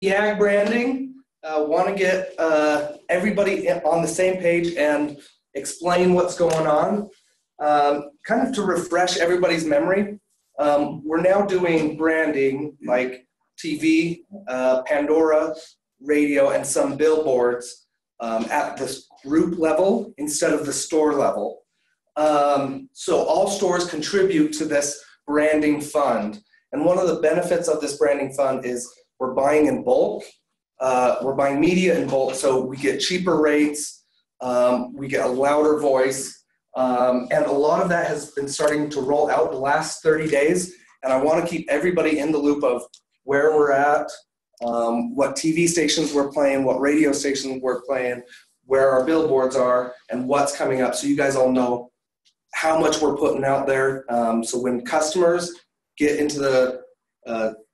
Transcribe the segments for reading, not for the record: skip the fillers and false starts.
YAG Branding. Want to get everybody on the same page and explain what's going on. Kind of to refresh everybody's memory, we're now doing branding like TV, Pandora, radio, and some billboards at the group level instead of the store level. So all stores contribute to this branding fund. And one of the benefits of this branding fund is we're buying in bulk. We're buying media in bulk, so we get cheaper rates, we get a louder voice, and a lot of that has been starting to roll out the last 30 days, and I want to keep everybody in the loop of where we're at, what TV stations we're playing, what radio stations we're playing, where our billboards are, and what's coming up, so you guys all know how much we're putting out there. So when customers get into the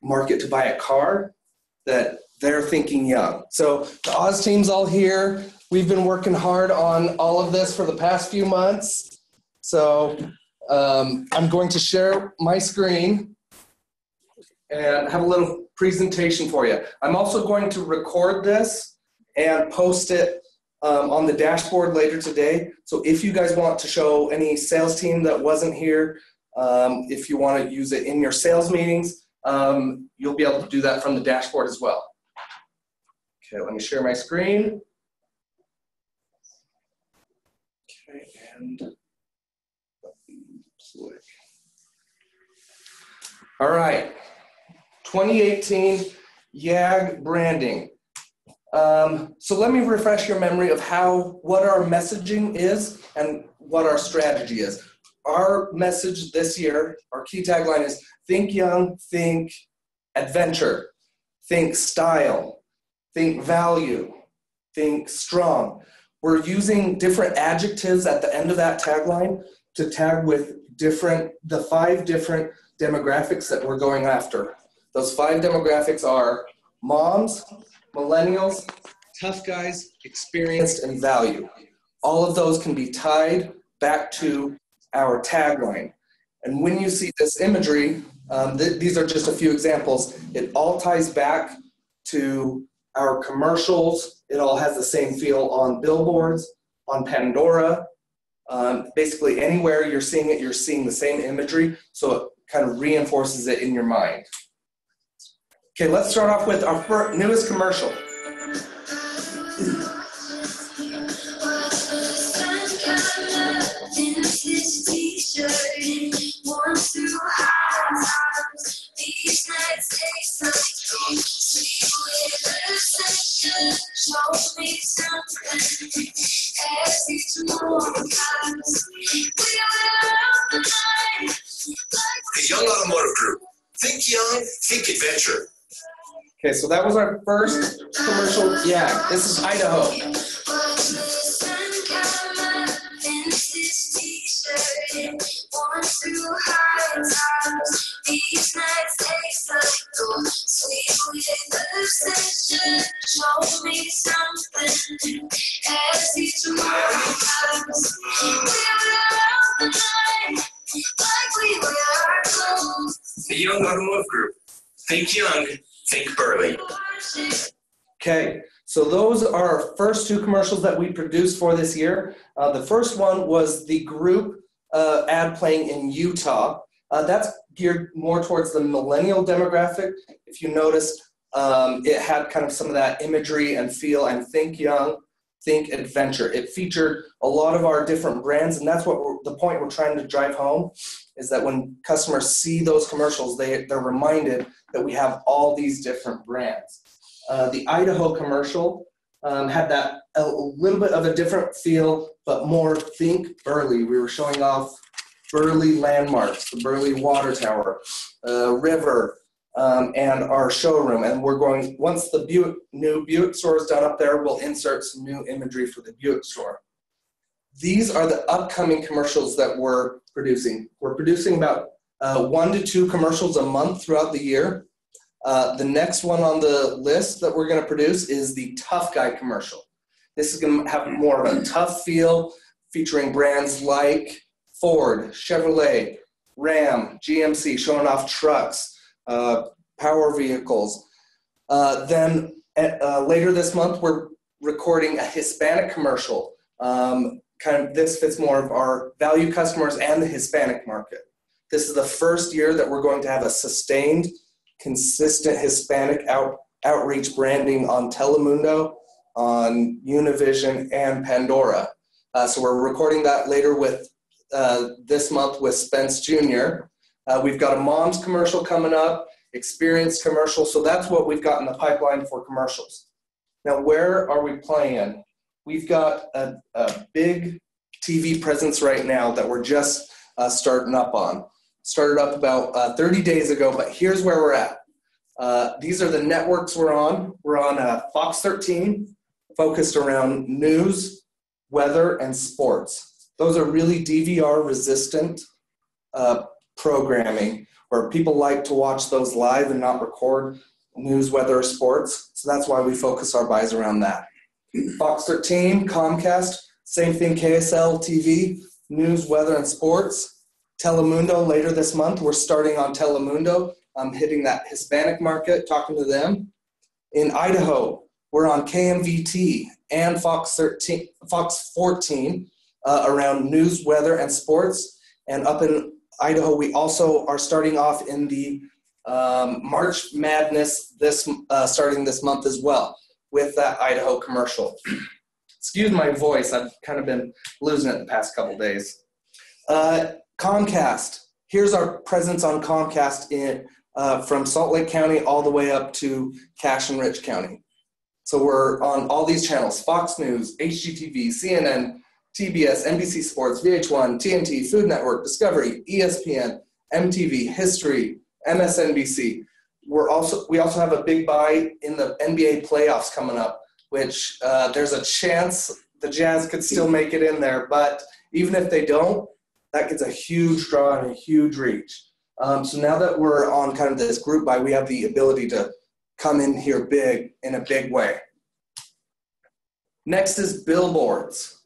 market to buy a car, that they're thinking young. So the Oz team's all here. We've been working hard on all of this for the past few months. So I'm going to share my screen and have a little presentation for you. I'm also going to record this and post it on the dashboard later today. So if you guys want to show any sales team that wasn't here, if you want to use it in your sales meetings, you'll be able to do that from the dashboard as well. Okay, let me share my screen. Okay, and click. All right, 2018 YAG branding. So let me refresh your memory of what our messaging is and what our strategy is. Our message this year, our key tagline is think young, think adventure, think style, think value, think strong. We're using different adjectives at the end of that tagline to tag with the 5 different demographics that we're going after. Those 5 demographics are moms, millennials, tough guys, experienced, and value. All of those can be tied back to our tagline. And when you see this imagery, these are just a few examples. It all ties back to our commercials. It all has the same feel on billboards, on Pandora. Basically anywhere you're seeing it, you're seeing the same imagery, so it kind of reinforces it in your mind. Okay, let's start off with our newest commercial. The Young Automotive Group. Think young, think adventure. Okay, so that was our first commercial. Yeah, this is Idaho. The Young Automotive Group. Think young, think burly. Okay, so those are our first 2 commercials that we produced for this year. The first one was the group ad playing in Utah. That's geared more towards the millennial demographic. If you notice, it had kind of some of that imagery and feel, and think young, think adventure. It featured a lot of our different brands, and that's what the point we're trying to drive home, is that when customers see those commercials, they're reminded that we have all these different brands. The Idaho commercial had that a little bit of a different feel, but more think Burley. We were showing off Burley landmarks, the Burley water tower, river, and our showroom. And we're going, once the new Buick store is done up there, we'll insert some new imagery for the Buick store. These are the upcoming commercials that we're producing. We're producing about 1 to 2 commercials a month throughout the year. The next one on the list that we're going to produce is the Tough Guy commercial. This is going to have more of a tough feel, featuring brands like Ford, Chevrolet, Ram, GMC, showing off trucks, power vehicles. Later this month, we're recording a Hispanic commercial. This fits more of our value customers and the Hispanic market. This is the first year that we're going to have a sustained, consistent Hispanic outreach branding on Telemundo, on Univision, and Pandora. So we're recording that later with this month with Spence Jr. We've got a mom's commercial coming up, experience commercial. So that's what we've got in the pipeline for commercials. Now, where are we playing? We've got a big TV presence right now that we're just starting up on. Started up about 30 days ago, but here's where we're at. These are the networks we're on. We're on Fox 13, focused around news, weather, and sports. Those are really DVR-resistant programming where people like to watch those live and not record news, weather, or sports. So that's why we focus our buys around that. Fox 13, Comcast, same thing, KSL TV, news, weather, and sports. Telemundo later this month. We're starting on Telemundo. I'm hitting that Hispanic market, talking to them. In Idaho, we're on KMVT and Fox 14 around news, weather, and sports. And up in Idaho, we also are starting off in the March Madness starting this month as well with that Idaho commercial. Excuse my voice. I've kind of been losing it the past couple days. Comcast. Here's our presence on Comcast from Salt Lake County all the way up to Cache and Rich County. So we're on all these channels: Fox News, HGTV, CNN, TBS, NBC Sports, VH1, TNT, Food Network, Discovery, ESPN, MTV, History, MSNBC. We also have a big buy in the NBA playoffs coming up, which there's a chance the Jazz could still make it in there. But even if they don't, that gets a huge draw and a huge reach. So now that we're on kind of this group buy, we have the ability to come in here big in a big way. Next is billboards.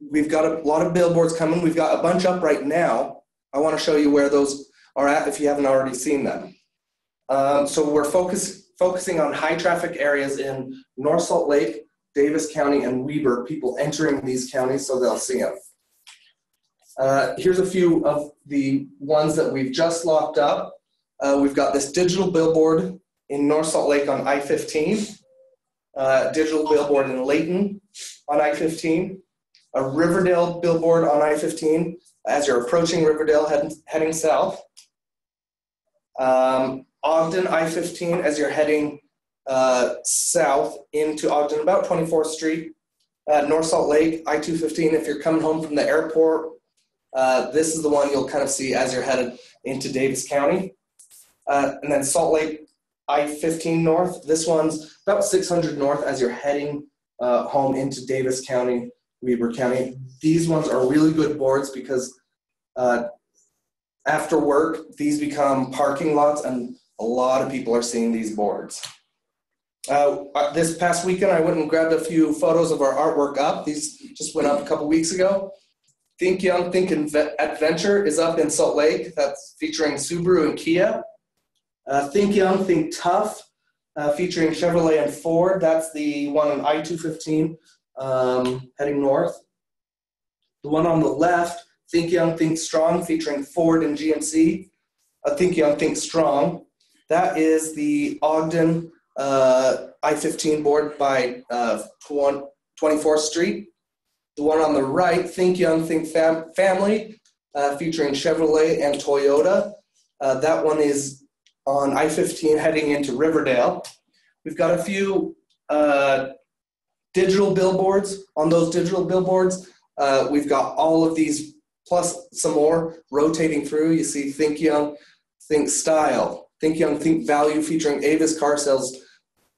We've got a lot of billboards coming. We've got a bunch up right now. I want to show you where those are at if you haven't already seen them. So we're focusing on high traffic areas in North Salt Lake, Davis County, and Weber, people entering these counties so they'll see them. Here's a few of the ones that we've just locked up. We've got this digital billboard in North Salt Lake on I-15, digital billboard in Layton on I-15, a Riverdale billboard on I-15 as you're approaching Riverdale heading south, Ogden I-15 as you're heading south into Ogden, about 24th Street, North Salt Lake I-215 if you're coming home from the airport. This is the one you'll kind of see as you're headed into Davis County. And then Salt Lake I-15 north. This one's about 600 north as you're heading home into Davis County, Weber County. These ones are really good boards because after work, these become parking lots and a lot of people are seeing these boards. This past weekend, I went and grabbed a few photos of our artwork up. These just went up a couple weeks ago. Think Young, Think Adventure is up in Salt Lake. That's featuring Subaru and Kia. Think Young, Think Tough, featuring Chevrolet and Ford. That's the one on I-215 heading north. The one on the left, Think Young, Think Strong, featuring Ford and GMC. Think Young, Think Strong. That is the Ogden I-15 board by 24th Street. The one on the right, Think Young, Think Family, featuring Chevrolet and Toyota. That one is on I-15 heading into Riverdale. We've got a few digital billboards. On those digital billboards, we've got all of these plus some more rotating through. You see Think Young, Think Style. Think Young, Think Value featuring Avis Car Sales.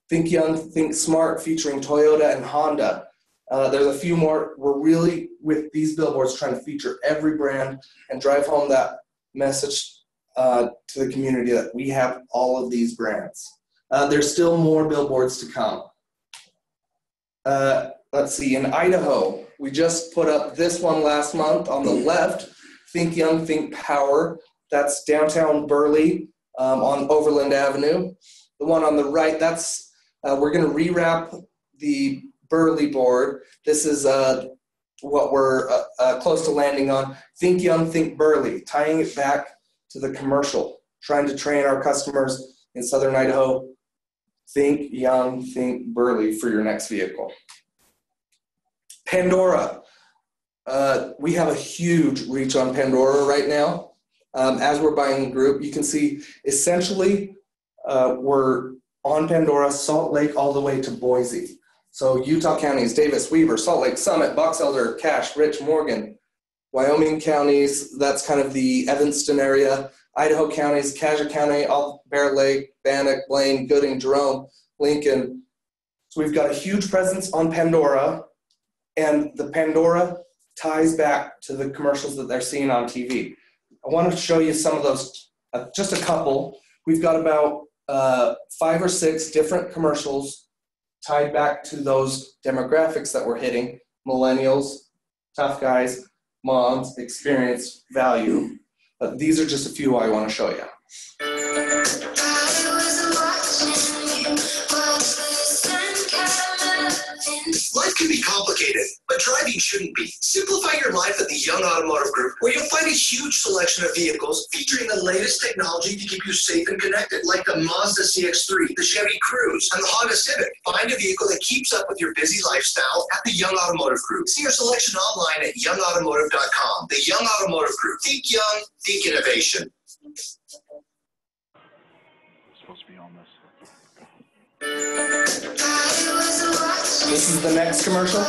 Think Young, Think Smart featuring Toyota and Honda. There's a few more. We're really, with these billboards, trying to feature every brand and drive home that message to the community that we have all of these brands. There's still more billboards to come. Let's see, in Idaho, we just put up this one last month on the left, Think Young, Think Power. That's downtown Burley on Overland Avenue. The one on the right, that's we're going to rewrap the Burley board. This is what we're close to landing on. Think Young, Think Burley, tying it back to the commercial, trying to train our customers in Southern Idaho. Think Young, Think Burley for your next vehicle. Pandora. We have a huge reach on Pandora right now. As we're buying a group, you can see essentially we're on Pandora, Salt Lake, all the way to Boise. So Utah counties, Davis, Weaver, Salt Lake, Summit, Box Elder, Cache, Rich, Morgan. Wyoming counties, that's kind of the Evanston area. Idaho counties, Cassia County, Bear Lake, Bannock, Blaine, Gooding, Jerome, Lincoln. So we've got a huge presence on Pandora, and the Pandora ties back to the commercials that they're seeing on TV. I want to show you some of those, just a couple. We've got about 5 or 6 different commercials tied back to those demographics that we're hitting: millennials, tough guys, moms, experience, value. These are just a few I want to show you. Life can be complicated, but driving shouldn't be. Simplify your life at the Young Automotive Group, where you'll find a huge selection of vehicles featuring the latest technology to keep you safe and connected, like the Mazda CX-3, the Chevy Cruze, and the Honda Civic. Find a vehicle that keeps up with your busy lifestyle at the Young Automotive Group. See our selection online at youngautomotive.com. The Young Automotive Group. Think young, think innovation. It's supposed to be on this. This is the next commercial.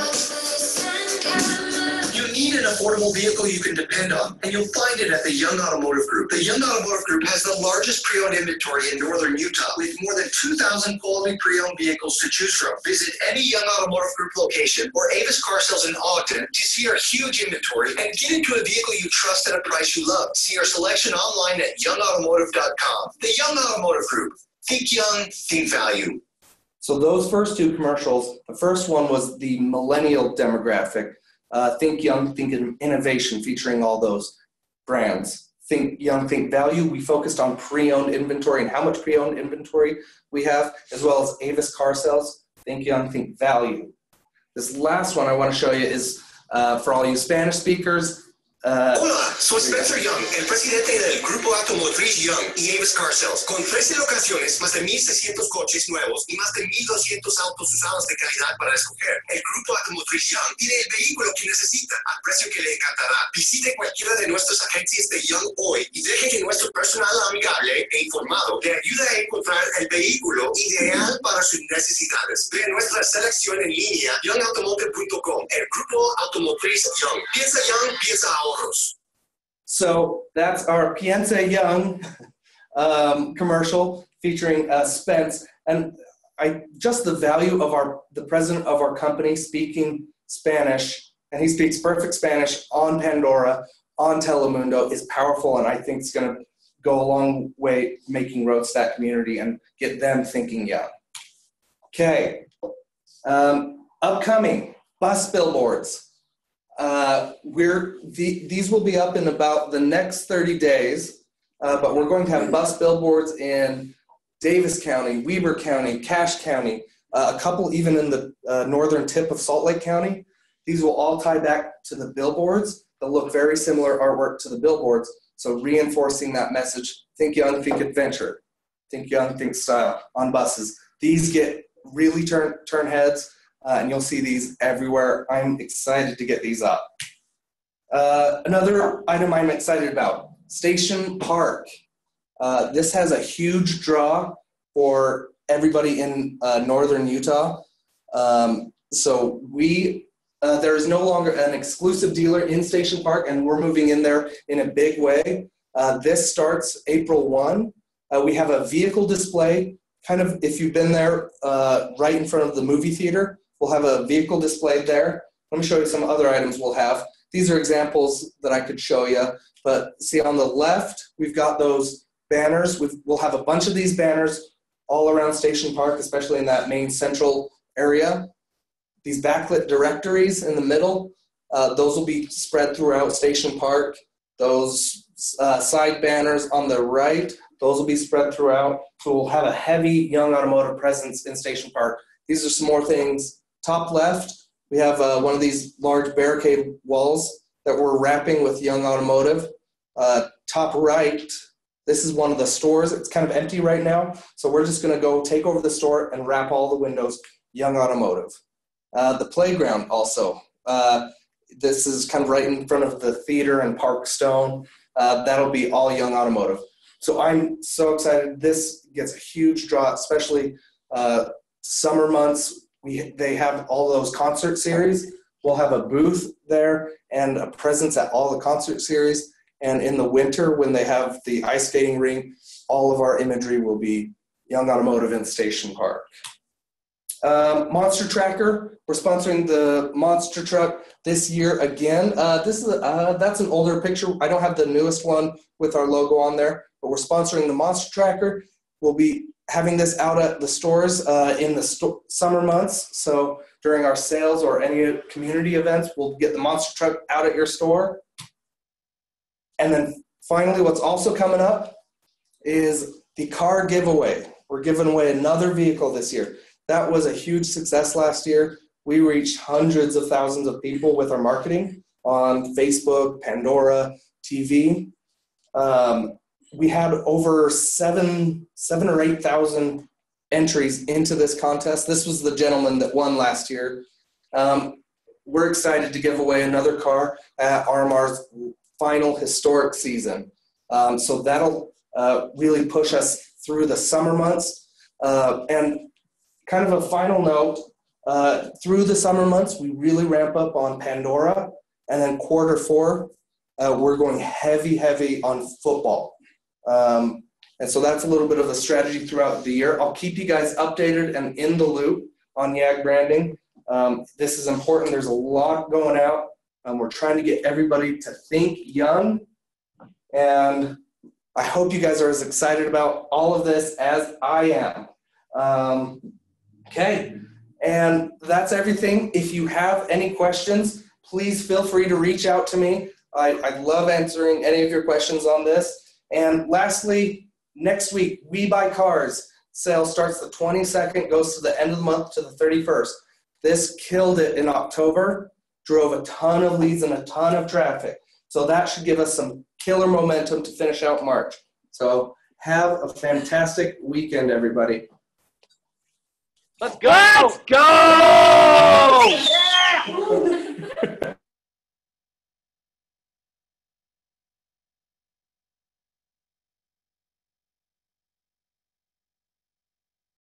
You need an affordable vehicle you can depend on, and you'll find it at the Young Automotive Group. The Young Automotive Group has the largest pre-owned inventory in northern Utah, with more than 2,000 quality pre-owned vehicles to choose from. Visit any Young Automotive Group location or Avis Car Sales in Ogden to see our huge inventory and get into a vehicle you trust at a price you love. See our selection online at youngautomotive.com. The Young Automotive Group. Think young, think value. So those first 2 commercials, the first one was the millennial demographic. Think Young, Think Innovation, featuring all those brands. Think Young, Think Value. We focused on pre-owned inventory and how much pre-owned inventory we have, as well as Avis Car Sales. Think Young, Think Value. This last one I want to show you is for all you Spanish speakers. Hola, soy Spencer Young, el presidente del Grupo Automotriz Young y Avis Car Sales. Con 13 locaciones, más de 1,600 coches nuevos y más de 1,200 autos usados de calidad para escoger, el Grupo Automotriz Young tiene el vehículo que necesita al precio que le encantará. Visite cualquiera de nuestras agencias de Young hoy y deje que nuestro personal amigable e informado le ayude a encontrar el vehículo ideal para sus necesidades. Ve nuestra selección en línea, youngautomotive.com, el Grupo Automotriz Young. Piensa Young, piensa ahora. So that's our Piensa Young commercial featuring Spence, and just the value of the president of our company speaking Spanish, and he speaks perfect Spanish on Pandora, on Telemundo, is powerful, and I think it's going to go a long way making roads to that community and get them thinking young. Okay, upcoming bus billboards. These will be up in about the next 30 days, but we're going to have bus billboards in Davis County, Weber County, Cache County, a couple even in the northern tip of Salt Lake County. These will all tie back to the billboards. They'll look very similar artwork to the billboards, so reinforcing that message: think young, think adventure, think young, think style on buses. These get really turn heads. And you'll see these everywhere. I'm excited to get these up. Another item I'm excited about, Station Park. This has a huge draw for everybody in northern Utah. So there is no longer an exclusive dealer in Station Park, and we're moving in there in a big way. This starts April 1. We have a vehicle display, kind of if you've been there right in front of the movie theater. We'll have a vehicle displayed there. Let me show you some other items we'll have. These are examples that I could show you, but see on the left, we've got those banners. We'll have a bunch of these banners all around Station Park, especially in that main central area. These backlit directories in the middle, those will be spread throughout Station Park. Those side banners on the right Those will be spread throughout. So we'll have a heavy Young Automotive presence in Station Park. These are some more things. Top left, we have one of these large barricade walls that we're wrapping with Young Automotive. Top right, this is one of the stores. It's kind of empty right now. So we're just going to go take over the store and wrap all the windows Young Automotive. The playground also. This is kind of right in front of the theater and Park Stone. That'll be all Young Automotive. So I'm so excited. This gets a huge draw, especially summer months. They have all those concert series. We'll have a booth there and a presence at all the concert series. And in the winter, when they have the ice skating rink, all of our imagery will be Young Automotive in Station Park. Monster Tracker, we're sponsoring the monster truck this year again. That's an older picture. I don't have the newest one with our logo on there, but we're sponsoring the Monster Tracker. We'll be having this out at the stores in the summer months. So during our sales or any community events, we'll get the monster truck out at your store. And then finally, what's also coming up is the car giveaway. We're giving away another vehicle this year. That was a huge success last year. We reached hundreds of thousands of people with our marketing on Facebook, Pandora, TV. We had over seven or 8,000 entries into this contest. This was the gentleman that won last year. We're excited to give away another car at RMR's final historic season. So that'll really push us through the summer months. And kind of a final note, through the summer months, we really ramp up on Pandora. And then Q4, we're going heavy on football. And so that's a little bit of a strategy throughout the year. I'll keep you guys updated and in the loop on YAG Branding. This is important. There's a lot going out. We're trying to get everybody to think young. And I hope you guys are as excited about all of this as I am. Okay, and that's everything. If you have any questions, please feel free to reach out to me. I love answering any of your questions on this. And lastly, next week, We Buy Cars sale starts the 22nd, goes to the end of the month to the 31st. This killed it in October, drove a ton of leads and a ton of traffic. So that should give us some killer momentum to finish out March. So have a fantastic weekend, everybody. Let's go! Let's go! Yeah!